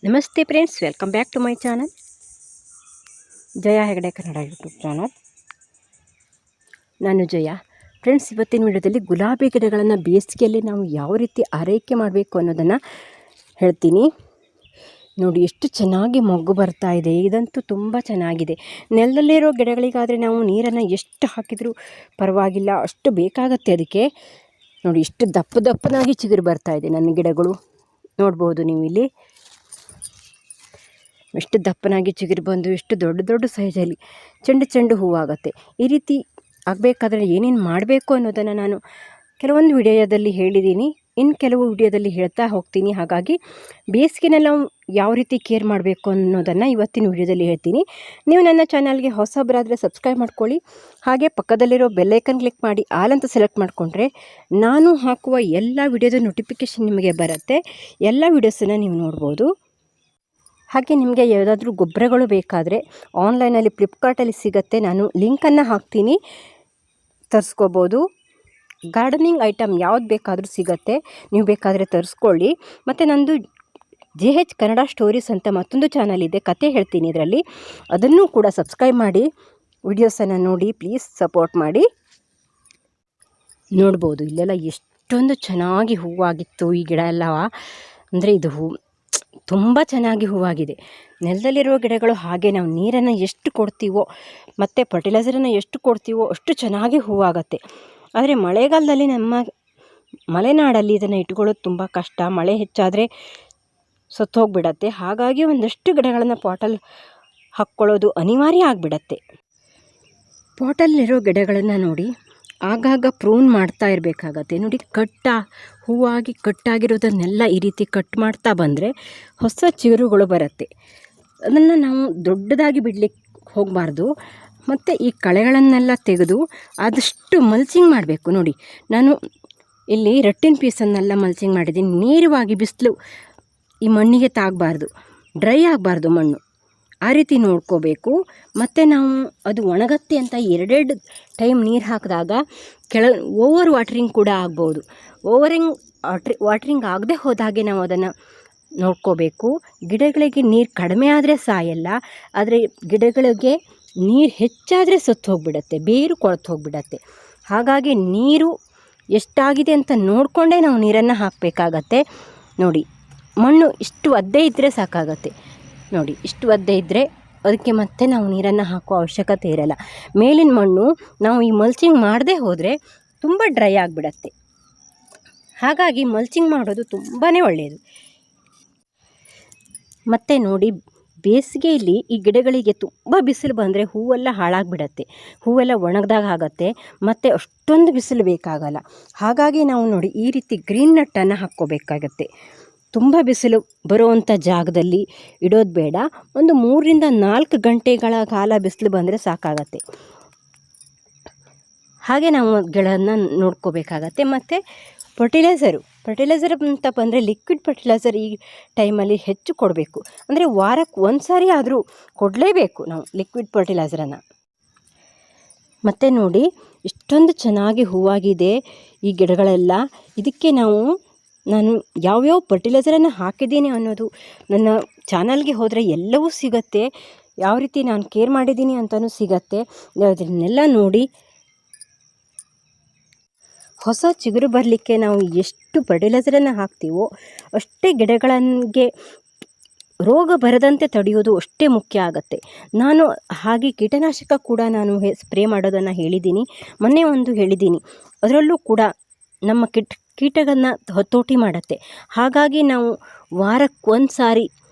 ನಮಸ್ತೆ friends, welcome back to my channel Jaya Hegde Kannada YouTube channel. ನಾನು Jaya. Friends, ಇವತ್ತಿನ ವಿಡಿಯೋದಲ್ಲಿ ಗುಲಾಬಿ ಗಿಡಗಳನ್ನು ಬೇಸಿಗೆಯಲ್ಲಿ ನಾವು ಯಾವ ರೀತಿ ಆರೈಕೆ ಮಾಡಬೇಕು ಅನ್ನೋದನ್ನು ಹೇಳ್ತೀನಿ. ನೋಡಿ ಎಷ್ಟು ಚೆನ್ನಾಗಿ ಮೊಗ್ಗು ಬರ್ತಾ ಇದೆ. ಇದಂತೂ ತುಂಬ ಚೆನ್ನಾಗಿದೆ. ನೆಲದಲ್ಲಿರೋ ಗಿಡಗಳಿಗಾದರೆ ನಾವು ನೀರನ್ನು ಎಷ್ಟು ಹಾಕಿದರೂ ಪರವಾಗಿಲ್ಲ, ಅಷ್ಟು ಬೇಕಾಗತ್ತೆ ಅದಕ್ಕೆ. ನೋಡಿ ಎಷ್ಟು ದಪ್ಪನಾಗಿ ಚಿಗುರು ಬರ್ತಾ ಇದೆ ನನ್ನ ಗಿಡಗಳು. ನೋಡ್ಬೋದು ನೀವು ಇಲ್ಲಿ ಎಷ್ಟು ದಪ್ಪನಾಗಿ ಚಿಗುರು ಬಂದು ಎಷ್ಟು ದೊಡ್ಡ ಸೈಜಲ್ಲಿ ಚೆಂಡು ಹೂವಾಗುತ್ತೆ. ಈ ರೀತಿ ಆಗಬೇಕಾದ್ರೆ ಏನೇನು ಮಾಡಬೇಕು ಅನ್ನೋದನ್ನು ನಾನು ಕೆಲವೊಂದು ವಿಡಿಯೋದಲ್ಲಿ ಹೇಳಿದ್ದೀನಿ, ಇನ್ನು ಕೆಲವು ವಿಡಿಯೋದಲ್ಲಿ ಹೇಳ್ತಾ ಹೋಗ್ತೀನಿ. ಹಾಗಾಗಿ ಬೇಸಿಗೆನಲ್ಲಿ ನಾವು ಯಾವ ರೀತಿ ಕೇರ್ ಮಾಡಬೇಕು ಅನ್ನೋದನ್ನು ಇವತ್ತಿನ ವಿಡಿಯೋದಲ್ಲಿ ಹೇಳ್ತೀನಿ. ನೀವು ನನ್ನ ಚಾನಲ್ಗೆ ಹೊಸಬರಾದರೆ ಸಬ್ಸ್ಕ್ರೈಬ್ ಮಾಡ್ಕೊಳ್ಳಿ. ಹಾಗೆ ಪಕ್ಕದಲ್ಲಿರೋ ಬೆಲ್ಲೈಕನ್ ಕ್ಲಿಕ್ ಮಾಡಿ ಆಲ್ ಅಂತ ಸೆಲೆಕ್ಟ್ ಮಾಡಿಕೊಂಡ್ರೆ ನಾನು ಹಾಕುವ ಎಲ್ಲ ವಿಡಿಯೋದ ನೋಟಿಫಿಕೇಷನ್ ನಿಮಗೆ ಬರುತ್ತೆ. ಎಲ್ಲ ವಿಡಿಯೋಸನ್ನು ನೀವು ನೋಡ್ಬೋದು. ಹಾಗೆ ನಿಮಗೆ ಯಾವುದಾದ್ರೂ ಗೊಬ್ಬರಗಳು ಬೇಕಾದರೆ ಆನ್ಲೈನಲ್ಲಿ ಫ್ಲಿಪ್ಕಾರ್ಟಲ್ಲಿ ಸಿಗುತ್ತೆ. ನಾನು ಲಿಂಕನ್ನು ಹಾಕ್ತೀನಿ, ತರಿಸ್ಕೋಬೋದು. ಗಾರ್ಡನಿಂಗ್ ಐಟಮ್ ಯಾವ್ದು ಬೇಕಾದರೂ ಸಿಗುತ್ತೆ, ನೀವು ಬೇಕಾದರೆ ತರಿಸ್ಕೊಳ್ಳಿ. ಮತ್ತು ನಂದು JH ಕನ್ನಡ ಸ್ಟೋರೀಸ್ ಅಂತ ಮತ್ತೊಂದು ಚಾನಲ್ ಇದೆ, ಕತೆ ಹೇಳ್ತೀನಿ ಇದರಲ್ಲಿ. ಅದನ್ನು ಕೂಡ ಸಬ್ಸ್ಕ್ರೈಬ್ ಮಾಡಿ, ವಿಡಿಯೋಸನ್ನು ನೋಡಿ, ಪ್ಲೀಸ್ ಸಪೋರ್ಟ್ ಮಾಡಿ. ನೋಡ್ಬೋದು ಇಲ್ಲೆಲ್ಲ ಎಷ್ಟೊಂದು ಚೆನ್ನಾಗಿ ಹೂವಾಗಿತ್ತು ಈ ಗಿಡ ಎಲ್ಲ. ಅಂದರೆ ಇದು ತುಂಬ ಚೆನ್ನಾಗಿ ಹೂವಾಗಿದೆ. ನೆಲದಲ್ಲಿರುವ ಗಿಡಗಳು ಹಾಗೆ ನಾವು ನೀರನ್ನು ಎಷ್ಟು ಕೊಡ್ತೀವೋ ಮತ್ತು ಫರ್ಟಿಲೈಸರನ್ನು ಎಷ್ಟು ಕೊಡ್ತೀವೋ ಅಷ್ಟು ಚೆನ್ನಾಗಿ ಹೂವಾಗುತ್ತೆ. ಆದರೆ ಮಳೆಗಾಲದಲ್ಲಿ ನಮ್ಮ ಮಲೆನಾಡಲ್ಲಿ ಇದನ್ನು ಇಟ್ಕೊಳ್ಳೋದು ತುಂಬ ಕಷ್ಟ. ಮಳೆ ಹೆಚ್ಚಾದರೆ ಸತ್ತೋಗ್ಬಿಡತ್ತೆ. ಹಾಗಾಗಿ ಒಂದಷ್ಟು ಗಿಡಗಳನ್ನು ಪಾಟಲ್ಲಿ ಹಾಕ್ಕೊಳ್ಳೋದು ಅನಿವಾರ್ಯ ಆಗಿಬಿಡತ್ತೆ. ಪಾಟಲ್ಲಿರೋ ಗಿಡಗಳನ್ನು ನೋಡಿ ಆಗಾಗ ಪ್ರೂನ್ ಮಾಡ್ತಾ ಇರಬೇಕಾಗತ್ತೆ. ನೋಡಿ ಹೂವಾಗಿ ಕಟ್ಟಾಗಿರೋದನ್ನೆಲ್ಲ ಈ ರೀತಿ ಕಟ್ ಮಾಡ್ತಾ ಬಂದರೆ ಹೊಸ ಚಿಗುರುಗಳು ಬರುತ್ತೆ. ಅದನ್ನು ನಾವು ದೊಡ್ಡದಾಗಿ ಬಿಡಲಿಕ್ಕೆ ಹೋಗಬಾರ್ದು. ಮತ್ತು ಈ ಕಳೆಗಳನ್ನೆಲ್ಲ ತೆಗೆದು ಆದಷ್ಟು ಮಲ್ಚಿಂಗ್ ಮಾಡಬೇಕು. ನೋಡಿ ನಾನು ಇಲ್ಲಿ ರಟ್ಟಿನ ಪೀಸನ್ನೆಲ್ಲ ಮಲ್ಚಿಂಗ್ ಮಾಡಿದ್ದೀನಿ. ನೇರವಾಗಿ ಬಿಸಿಲು ಈ ಮಣ್ಣಿಗೆ ತಾಗಬಾರ್ದು, ಡ್ರೈ ಆಗಬಾರ್ದು ಮಣ್ಣು. ಆ ರೀತಿ ನೋಡ್ಕೋಬೇಕು. ಮತ್ತು ನಾವು ಅದು ಒಣಗತ್ತೆ ಅಂತ ಎರಡೆರಡು ಟೈಮ್ ನೀರು ಹಾಕಿದಾಗ ಓವರ್ ವಾಟ್ರಿಂಗ್ ಕೂಡ ಆಗ್ಬೋದು. ವಾಟ್ರಿಂಗ್ ಆಗದೆ ಹೋದಾಗೆ ನಾವು ಅದನ್ನು ನೋಡ್ಕೋಬೇಕು. ಗಿಡಗಳಿಗೆ ನೀರು ಕಡಿಮೆ ಆದರೆ ಸಾಯಲ್ಲ, ಆದರೆ ಗಿಡಗಳಿಗೆ ನೀರು ಹೆಚ್ಚಾದರೆ ಸತ್ತು ಹೋಗಿಬಿಡತ್ತೆ, ಬೇರು ಕೊಳೆತು ಹೋಗಿಬಿಡತ್ತೆ. ಹಾಗಾಗಿ ನೀರು ಎಷ್ಟಾಗಿದೆ ಅಂತ ನೋಡಿಕೊಂಡೇ ನಾವು ನೀರನ್ನು ಹಾಕಬೇಕಾಗತ್ತೆ. ನೋಡಿ ಮಣ್ಣು ಇಷ್ಟು ಒದ್ದೆ ಇದ್ದರೆ ಸಾಕಾಗತ್ತೆ. ನೋಡಿ ಇಷ್ಟು ಒದ್ದೆ ಇದ್ದರೆ ಅದಕ್ಕೆ ಮತ್ತೆ ನಾವು ನೀರನ್ನು ಹಾಕುವ ಅವಶ್ಯಕತೆ ಇರಲ್ಲ. ಮೇಲಿನ ಮಣ್ಣು ನಾವು ಈ ಮಲ್ಚಿಂಗ್ ಮಾಡದೆ ಹೋದರೆ ತುಂಬ ಡ್ರೈ ಆಗಿಬಿಡತ್ತೆ. ಹಾಗಾಗಿ ಮಲ್ಚಿಂಗ್ ಮಾಡೋದು ತುಂಬಾ ಒಳ್ಳೆಯದು. ಮತ್ತು ನೋಡಿ ಬೇಸಿಗೆಯಲ್ಲಿ ಈ ಗಿಡಗಳಿಗೆ ತುಂಬ ಬಿಸಿಲು ಬಂದರೆ ಹೂವೆಲ್ಲ ಹಾಳಾಗಿಬಿಡತ್ತೆ, ಹೂವೆಲ್ಲ ಒಣಗ್ದಾಗ ಆಗುತ್ತೆ. ಮತ್ತು ಅಷ್ಟೊಂದು ಬಿಸಿಲು ಬೇಕಾಗಲ್ಲ. ಹಾಗಾಗಿ ನಾವು ನೋಡಿ ಈ ರೀತಿ ಗ್ರೀನ್ ನೆಟ್ಟನ್ನು ಹಾಕ್ಕೋಬೇಕಾಗತ್ತೆ. ತುಂಬ ಬಿಸಿಲು ಬರುವಂಥ ಜಾಗದಲ್ಲಿ ಇಡೋದು ಬೇಡ. ಒಂದು 3 ರಿಂದ 4 ಗಂಟೆಗಳ ಕಾಲ ಬಿಸಿಲು ಬಂದರೆ ಸಾಕಾಗತ್ತೆ. ಹಾಗೆ ನಾವು ಗಿಡನ ನೋಡ್ಕೋಬೇಕಾಗತ್ತೆ. ಮತ್ತು ಫರ್ಟಿಲೈಸರ್ ಅಂತ ಬಂದರೆ ಲಿಕ್ವಿಡ್ ಫರ್ಟಿಲೈಸರ್ ಈ ಟೈಮಲ್ಲಿ ಹೆಚ್ಚು ಕೊಡಬೇಕು. ಅಂದರೆ ವಾರಕ್ಕೆ ಒಂದು ಸಾರಿ ಆದರೂ ಕೊಡಲೇಬೇಕು ನಾವು ಲಿಕ್ವಿಡ್ ಫರ್ಟಿಲೈಸರನ್ನು. ಮತ್ತು ನೋಡಿ ಇಷ್ಟೊಂದು ಚೆನ್ನಾಗಿ ಹೂವಾಗಿದೆ ಈ ಗಿಡಗಳೆಲ್ಲ. ಇದಕ್ಕೆ ನಾನು ಯಾವ್ಯಾವ ಫರ್ಟಿಲೈಸರನ್ನು ಹಾಕಿದ್ದೀನಿ ಅನ್ನೋದು ನನ್ನ ಚಾನಲ್ಗೆ ಹೋದರೆ ಎಲ್ಲವೂ ಸಿಗುತ್ತೆ. ಯಾವ ರೀತಿ ನಾನು ಕೇರ್ ಮಾಡಿದ್ದೀನಿ ಅಂತಲೂ ಸಿಗತ್ತೆ. ಅದನ್ನೆಲ್ಲ ನೋಡಿ ಹೊಸ ಚಿಗುರು ಬರಲಿಕ್ಕೆ ನಾವು ಎಷ್ಟು ಫರ್ಟಿಲೈಸರನ್ನು ಹಾಕ್ತೀವೋ ಅಷ್ಟೇ ಗಿಡಗಳಿಗೆ ರೋಗ ಬರದಂತೆ ತಡೆಯೋದು ಅಷ್ಟೇ ಮುಖ್ಯ ಆಗುತ್ತೆ. ನಾನು ಹಾಗೆ ಕೀಟನಾಶಕ ಕೂಡ ನಾನು ಸ್ಪ್ರೇ ಮಾಡೋದನ್ನು ಹೇಳಿದ್ದೀನಿ, ಮೊನ್ನೆ ಒಂದು ಹೇಳಿದ್ದೀನಿ. ಅದರಲ್ಲೂ ಕೂಡ ನಮ್ಮ ಕೀಟಗಳನ್ನ ಹತೋಟಿ ಮಾಡುತ್ತೆ. ಹಾಗಾಗಿ ನಾವು ವಾರಕ್ಕೆ ಒಂದು ಸಾರಿ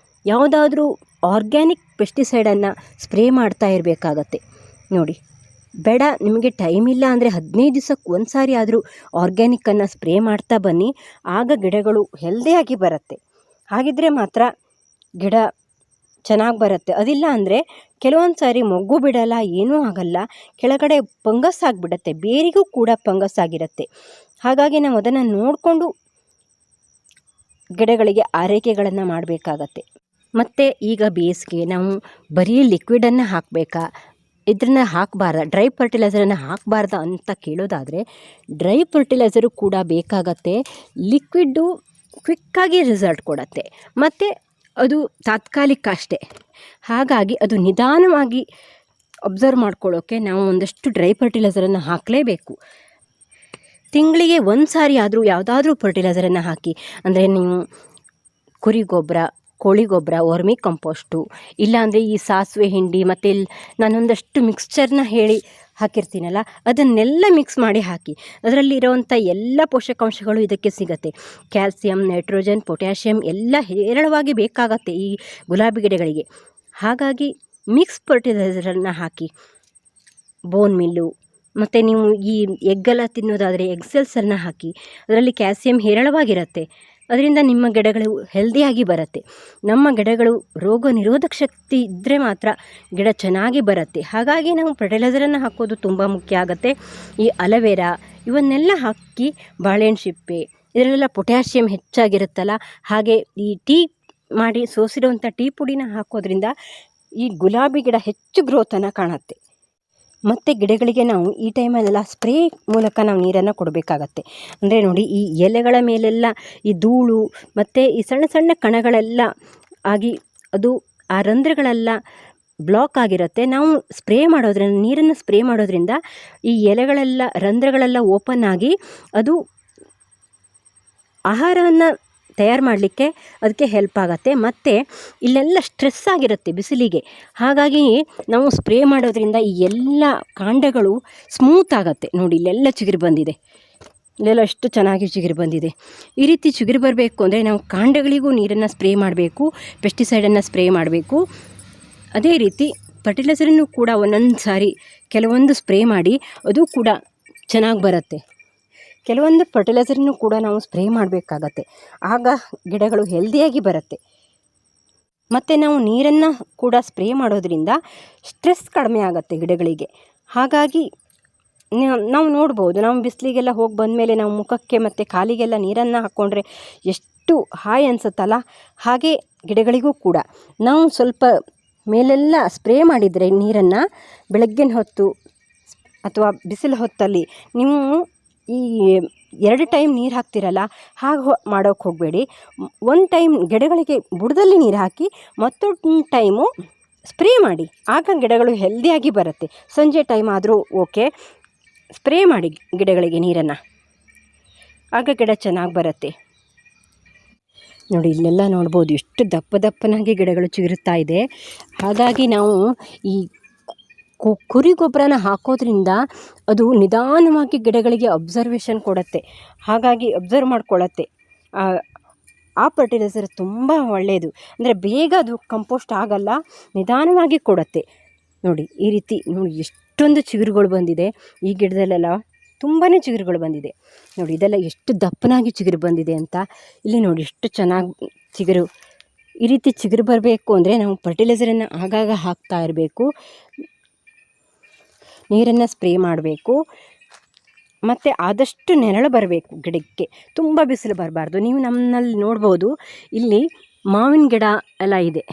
ಯಾವುದಾದ್ರೂ ಆರ್ಗ್ಯಾನಿಕ್ ಪೆಸ್ಟಿಸೈಡನ್ನು ಸ್ಪ್ರೇ ಮಾಡ್ತಾ ಇರಬೇಕಾಗತ್ತೆ. ನೋಡಿ ಬೇಡ ನಿಮಗೆ ಟೈಮ್ ಇಲ್ಲ ಅಂದರೆ 15 ದಿವಸಕ್ಕೆ ಒಂದು ಸಾರಿ ಆದರೂ ಆರ್ಗ್ಯಾನಿಕ್ಕನ್ನು ಸ್ಪ್ರೇ ಮಾಡ್ತಾ ಬನ್ನಿ. ಆಗ ಗಿಡಗಳು ಹೆಲ್ದಿಯಾಗಿ ಬರುತ್ತೆ. ಹಾಗಿದ್ದರೆ ಮಾತ್ರ ಗಿಡ ಚೆನ್ನಾಗಿ ಬರುತ್ತೆ. ಅದಿಲ್ಲ ಅಂದರೆ ಕೆಲವೊಂದು ಸಾರಿ ಮೊಗ್ಗು ಬಿಡಲ್ಲ, ಏನೂ ಆಗಲ್ಲ, ಕೆಳಗಡೆ ಫಂಗಸ್ ಆಗಿಬಿಡತ್ತೆ, ಬೇರಿಗೂ ಕೂಡ ಫಂಗಸ್ ಆಗಿರುತ್ತೆ. ಹಾಗಾಗಿ ನಾವು ಅದನ್ನು ನೋಡಿಕೊಂಡು ಗಿಡಗಳಿಗೆ ಆರೈಕೆಗಳನ್ನು ಮಾಡಬೇಕಾಗತ್ತೆ. ಮತ್ತು ಈಗ ಬೇಸಿಗೆ ನಾವು ಬರೀ ಲಿಕ್ವಿಡನ್ನು ಹಾಕಬೇಕಾ, ಇದನ್ನು ಹಾಕಬಾರ್ದ, ಡ್ರೈ ಫರ್ಟಿಲೈಸರನ್ನು ಹಾಕಬಾರ್ದ ಅಂತ ಕೇಳೋದಾದರೆ ಡ್ರೈ ಫರ್ಟಿಲೈಸರು ಕೂಡ ಬೇಕಾಗತ್ತೆ. ಲಿಕ್ವಿಡ್ಡು ಕ್ವಿಕ್ಕಾಗಿ ರಿಸಲ್ಟ್ ಕೊಡುತ್ತೆ. ಮತ್ತು ಅದು ತಾತ್ಕಾಲಿಕ ಅಷ್ಟೇ. ಹಾಗಾಗಿ ಅದು ನಿಧಾನವಾಗಿ ಅಬ್ಸರ್ವ್ ಮಾಡ್ಕೊಳ್ಳೋಕ್ಕೆ ನಾವು ಒಂದಷ್ಟು ಡ್ರೈ ಫರ್ಟಿಲೈಸರನ್ನು ಹಾಕಲೇಬೇಕು. ತಿಂಗಳಿಗೆ ಒಂದು ಸಾರಿ ಆದರೂ ಯಾವುದಾದ್ರೂ ಫರ್ಟಿಲೈಸರನ್ನು ಹಾಕಿ. ಅಂದರೆ ನೀವು ಕುರಿ ಗೊಬ್ಬರ, ಕೋಳಿ ಗೊಬ್ಬರ, ವರ್ಮಿ ಕಂಪೋಸ್ಟು, ಇಲ್ಲಾಂದರೆ ಈ ಸಾಸಿವೆ ಹಿಂಡಿ ಮತ್ತು ನಾನೊಂದಷ್ಟು ಮಿಕ್ಸ್ಚರ್ನ ಹೇಳಿ ಹಾಕಿರ್ತೀನಲ್ಲ, ಅದನ್ನೆಲ್ಲ ಮಿಕ್ಸ್ ಮಾಡಿ ಹಾಕಿ. ಅದರಲ್ಲಿರೋವಂಥ ಎಲ್ಲ ಪೋಷಕಾಂಶಗಳು ಇದಕ್ಕೆ ಸಿಗುತ್ತೆ. ಕ್ಯಾಲ್ಸಿಯಂ, ನೈಟ್ರೋಜನ್, ಪೊಟ್ಯಾಷಿಯಮ್ ಎಲ್ಲ ಹೇರಳವಾಗಿ ಬೇಕಾಗತ್ತೆ ಈ ಗುಲಾಬಿ ಗಿಡಗಳಿಗೆ. ಹಾಗಾಗಿ ಮಿಕ್ಸ್ ಫರ್ಟಿಲೈಸರನ್ನು ಹಾಕಿ. ಬೋನ್ ಮಿಲ್ಲು ಮತ್ತು ನೀವು ಈ ಎಗ್ಗೆಲ್ಲ ತಿನ್ನೋದಾದರೆ ಎಗ್ ಸೆಲ್ಸನ್ನು ಹಾಕಿ. ಅದರಲ್ಲಿ ಕ್ಯಾಲ್ಸಿಯಂ ಹೇರಳವಾಗಿರುತ್ತೆ. ಅದರಿಂದ ನಿಮ್ಮ ಗಿಡಗಳು ಹೆಲ್ದಿಯಾಗಿ ಬರುತ್ತೆ. ನಮ್ಮ ಗಿಡಗಳು ರೋಗ ನಿರೋಧಕ ಶಕ್ತಿ ಇದ್ದರೆ ಮಾತ್ರ ಗಿಡ ಚೆನ್ನಾಗಿ ಬರುತ್ತೆ. ಹಾಗಾಗಿ ನಾವು ಫರ್ಟಿಲೈಸರನ್ನು ಹಾಕೋದು ತುಂಬ ಮುಖ್ಯ ಆಗುತ್ತೆ. ಈ ಅಲೋವೆರಾ ಇವನ್ನೆಲ್ಲ ಹಾಕಿ, ಬಾಳೆಹಣ್ಣು ಸಿಪ್ಪೆ ಇದರಲ್ಲೆಲ್ಲ ಪೊಟ್ಯಾಷಿಯಮ್ ಹೆಚ್ಚಾಗಿರುತ್ತಲ್ಲ, ಹಾಗೆ ಈ ಟೀ ಮಾಡಿ ಸೋಸಿರುವಂಥ ಟೀ ಪುಡಿನ ಹಾಕೋದ್ರಿಂದ ಈ ಗುಲಾಬಿ ಗಿಡ ಹೆಚ್ಚು ಗ್ರೋತನ್ನು ಕಾಣುತ್ತೆ. ಮತ್ತು ಗಿಡಗಳಿಗೆ ನಾವು ಈ ಟೈಮಲ್ಲೆಲ್ಲ ಸ್ಪ್ರೇ ಮೂಲಕ ನಾವು ನೀರನ್ನು ಕೊಡಬೇಕಾಗತ್ತೆ. ಅಂದರೆ ನೋಡಿ, ಈ ಎಲೆಗಳ ಮೇಲೆಲ್ಲ ಈ ಧೂಳು ಮತ್ತು ಈ ಸಣ್ಣ ಸಣ್ಣ ಕಣಗಳೆಲ್ಲ ಆಗಿ ಅದು ಆ ರಂಧ್ರಗಳೆಲ್ಲ ಬ್ಲಾಕ್ ಆಗಿರುತ್ತೆ. ನಾವು ಸ್ಪ್ರೇ ಮಾಡೋದ್ರಿಂದ, ನೀರನ್ನು ಸ್ಪ್ರೇ ಮಾಡೋದ್ರಿಂದ ಈ ಎಲೆಗಳೆಲ್ಲ ರಂಧ್ರಗಳೆಲ್ಲ ಓಪನ್ ಆಗಿ ಅದು ಆಹಾರವನ್ನು ತಯಾರು ಮಾಡಲಿಕ್ಕೆ ಅದಕ್ಕೆ ಹೆಲ್ಪ್ ಆಗುತ್ತೆ. ಮತ್ತು ಇಲ್ಲೆಲ್ಲ ಸ್ಟ್ರೆಸ್ ಆಗಿರುತ್ತೆ ಬಿಸಿಲಿಗೆ. ಹಾಗಾಗಿ ನಾವು ಸ್ಪ್ರೇ ಮಾಡೋದ್ರಿಂದ ಈ ಎಲ್ಲ ಕಾಂಡಗಳು ಸ್ಮೂತ್ ಆಗುತ್ತೆ. ನೋಡಿ, ಇಲ್ಲೆಲ್ಲ ಚಿಗುರು ಬಂದಿದೆ, ಇಲ್ಲೆಲ್ಲ ಎಷ್ಟು ಚೆನ್ನಾಗಿ ಚಿಗುರು ಬಂದಿದೆ. ಈ ರೀತಿ ಚಿಗುರು ಬರಬೇಕು ಅಂದರೆ ನಾವು ಕಾಂಡಗಳಿಗೂ ನೀರನ್ನು ಸ್ಪ್ರೇ ಮಾಡಬೇಕು, ಪೆಸ್ಟಿಸೈಡನ್ನು ಸ್ಪ್ರೇ ಮಾಡಬೇಕು. ಅದೇ ರೀತಿ ಫರ್ಟಿಲೈಸರನ್ನು ಕೂಡ ಒಂದೊಂದು ಸಾರಿ ಕೆಲವೊಂದು ಸ್ಪ್ರೇ ಮಾಡಿ, ಅದು ಕೂಡ ಚೆನ್ನಾಗಿ ಬರುತ್ತೆ. ಕೆಲವೊಂದು ಫರ್ಟಿಲೈಸರನ್ನು ಕೂಡ ನಾವು ಸ್ಪ್ರೇ ಮಾಡಬೇಕಾಗತ್ತೆ. ಆಗ ಗಿಡಗಳು ಹೆಲ್ದಿಯಾಗಿ ಬರುತ್ತೆ. ಮತ್ತು ನಾವು ನೀರನ್ನು ಕೂಡ ಸ್ಪ್ರೇ ಮಾಡೋದ್ರಿಂದ ಸ್ಟ್ರೆಸ್ ಕಡಿಮೆ ಆಗುತ್ತೆ ಗಿಡಗಳಿಗೆ. ಹಾಗಾಗಿ ನಾವು ನೋಡ್ಬೋದು, ನಾವು ಬಿಸಿಲಿಗೆಲ್ಲ ಹೋಗಿ ಬಂದಮೇಲೆ ನಾವು ಮುಖಕ್ಕೆ ಮತ್ತು ಕಾಲಿಗೆಲ್ಲ ನೀರನ್ನು ಹಾಕ್ಕೊಂಡ್ರೆ ಎಷ್ಟು ಹಾಯ್ ಅನಿಸುತ್ತಲ್ಲ, ಹಾಗೆ ಗಿಡಗಳಿಗೂ ಕೂಡ ನಾವು ಸ್ವಲ್ಪ ಮೇಲೆಲ್ಲ ಸ್ಪ್ರೇ ಮಾಡಿದರೆ ನೀರನ್ನು ಬೆಳಗ್ಗಿನ ಹೊತ್ತು ಅಥವಾ ಬಿಸಿಲು ಹೊತ್ತಲ್ಲಿ ನೀವು ಈ 2 ಟೈಮ್ ನೀರು ಹಾಕ್ತಿರಲ್ಲ, ಹಾಗೆ ಮಾಡೋಕ್ಕೆ ಹೋಗಬೇಡಿ. ಒಂದು ಟೈಮ್ ಗಿಡಗಳಿಗೆ ಬುಡದಲ್ಲಿ ನೀರು ಹಾಕಿ, ಮತ್ತೊಂದು ಟೈಮು ಸ್ಪ್ರೇ ಮಾಡಿ. ಆಗ ಗಿಡಗಳು ಹೆಲ್ದಿಯಾಗಿ ಬರುತ್ತೆ. ಸಂಜೆ ಟೈಮ್ ಆದರೂ ಓಕೆ, ಸ್ಪ್ರೇ ಮಾಡಿ ಗಿಡಗಳಿಗೆ ನೀರನ್ನು, ಆಗ ಗಿಡ ಚೆನ್ನಾಗಿ ಬರುತ್ತೆ. ನೋಡಿ, ಇಲ್ಲೆಲ್ಲ ನೋಡ್ಬೋದು ಎಷ್ಟು ದಪ್ಪ ದಪ್ಪನಾಗಿ ಗಿಡಗಳು ಚಿಗುರುತ್ತಾ ಇದೆ. ಹಾಗಾಗಿ ನಾವು ಈ ಕುರಿ ಗೊಬ್ಬರನ ಹಾಕೋದ್ರಿಂದ ಅದು ನಿಧಾನವಾಗಿ ಗಿಡಗಳಿಗೆ ಅಬ್ಸರ್ವೇಷನ್ ಕೊಡುತ್ತೆ. ಹಾಗಾಗಿ ಅಬ್ಸರ್ವ್ ಮಾಡ್ಕೊಳ್ಳುತ್ತೆ. ಆ ಫರ್ಟಿಲೈಸರ್ ತುಂಬ ಒಳ್ಳೆಯದು. ಅಂದರೆ ಬೇಗ ಅದು ಕಂಪೋಸ್ಟ್ ಆಗಲ್ಲ, ನಿಧಾನವಾಗಿ ಕೊಡುತ್ತೆ. ನೋಡಿ, ಈ ರೀತಿ ನೋಡಿ ಎಷ್ಟೊಂದು ಚಿಗುರುಗಳು ಬಂದಿದೆ ಈ ಗಿಡದಲ್ಲೆಲ್ಲ. ತುಂಬಾ ಚಿಗುರುಗಳು ಬಂದಿದೆ. ನೋಡಿ, ಇದೆಲ್ಲ ಎಷ್ಟು ದಪ್ಪನಾಗಿ ಚಿಗುರು ಬಂದಿದೆ ಅಂತ. ಇಲ್ಲಿ ನೋಡಿ ಎಷ್ಟು ಚೆನ್ನಾಗಿ ಚಿಗುರು. ಈ ರೀತಿ ಚಿಗುರು ಬರಬೇಕು ಅಂದರೆ ನಾವು ಫರ್ಟಿಲೈಸರನ್ನು ಆಗಾಗ ಹಾಕ್ತಾ ಇರಬೇಕು, ನೀರನ್ನು ಸ್ಪ್ರೇ ಮಾಡಬೇಕು. ಮತ್ತು ಆದಷ್ಟು ನೆರಳು ಬರಬೇಕು ಗಿಡಕ್ಕೆ, ತುಂಬ ಬಿಸಿಲು ಬರಬಾರ್ದು. ನೀವು ನಮ್ಮಲ್ಲಿ ನೋಡ್ಬೋದು, ಇಲ್ಲಿ ಮಾವಿನ ಗಿಡ ಎಲ್ಲ ಇದೆ,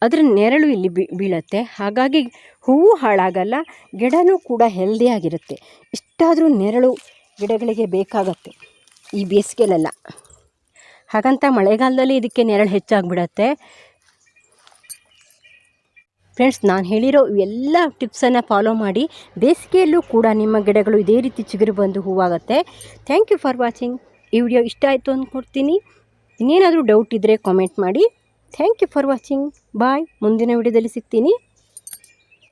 ಅದರ ನೆರಳು ಇಲ್ಲಿ ಬೀಳುತ್ತೆ. ಹಾಗಾಗಿ ಹೂವು ಹಾಳಾಗಲ್ಲ, ಗಿಡನೂ ಕೂಡ ಹೆಲ್ದಿಯಾಗಿರುತ್ತೆ. ಇಷ್ಟಾದರೂ ನೆರಳು ಗಿಡಗಳಿಗೆ ಬೇಕಾಗತ್ತೆ ಈ ಬೇಸಿಗೆಲೆಲ್ಲ. ಹಾಗಂತ ಮಳೆಗಾಲದಲ್ಲಿ ಇದಕ್ಕೆ ನೆರಳು ಹೆಚ್ಚಾಗಿಬಿಡತ್ತೆ. ಫ್ರೆಂಡ್ಸ್, ನಾನು ಹೇಳಿರೋ ಎಲ್ಲ ಟಿಪ್ಸನ್ನು ಫಾಲೋ ಮಾಡಿ ಬೇಸಿಗೆಯಲ್ಲೂ ಕೂಡ ನಿಮ್ಮ ಗಿಡಗಳು ಇದೇ ರೀತಿ ಚಿಗುರು ಬಂದು ಹೂವಾಗುತ್ತೆ. Thank you for watching. ಈ ವಿಡಿಯೋ ಇಷ್ಟ ಆಯಿತು ಅಂದ್ಕೊಡ್ತೀನಿ. ಇನ್ನೇನಾದರೂ ಡೌಟ್ ಇದ್ದರೆ ಕಾಮೆಂಟ್ ಮಾಡಿ. Thank you for watching. Bye. ಮುಂದಿನ ವಿಡಿಯೋದಲ್ಲಿ ಸಿಗ್ತೀನಿ.